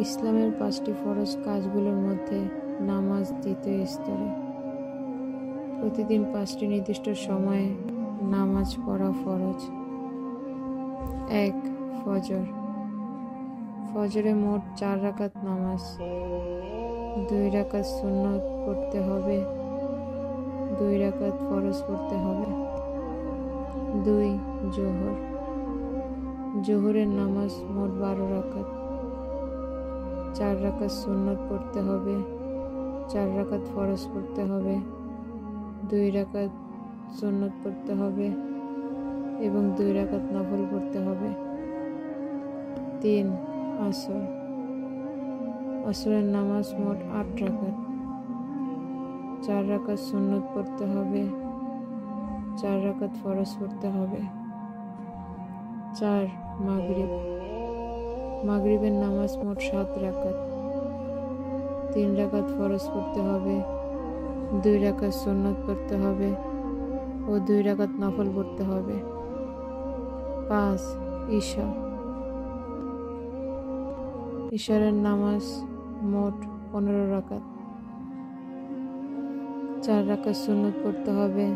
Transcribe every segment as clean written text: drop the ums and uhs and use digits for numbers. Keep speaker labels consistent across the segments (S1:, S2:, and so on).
S1: ইসলামের 5টি ফরজ কাজগুলোর মধ্যে নামাজ দ্বিতীয় স্তরে। প্রতিদিন 5টি নির্দিষ্ট সময়ে নামাজ পড়া ফরজ। 1. ফজর। ফজরে মোট 4 রাকাত নামাজ, 2 রাকাত সুন্নত পড়তে হবে, 2 রাকাত ফরজ পড়তে হবে। 2. জোহর। জোহরের নামাজ মোট 12 রাকাত, 4 রাকাত সুন্নত পড়তে হবে, 4 রাকাত ফরজ পড়তে হবে, 2 রাকাত সুন্নত পড়তে হবে এবং 2 রাকাত নফল পড়তে হবে। 3. আসর। আসরের নামাজ মোট 8 রাকাত, 4 রাকাত সুন্নত পড়তে হবে, 4 রাকাত ফরজ পড়তে হবে। 4. মাগরিব। মাগরিবের নামাজ মোট 7 রাকাত, 3 রাকাত ফরজ পড়তে হবে, 2 রাকাত সুন্নত পড়তে হবে ও 2 রাকাত নফল পড়তে হবে। 5. ঈশা। ঈশারের নামাজ মোট 15 রাকাত, 4 রাকাত সুন্নত পড়তে হবে,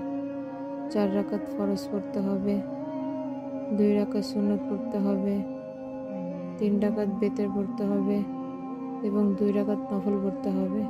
S1: 4 রাকাত ফরজ পড়তে হবে, 2 রাকাত সুন্নত পড়তে হবে, 3 রাকাত বেতের পড়তে হবে এবং 2 রাকাত নফল পড়তে হবে।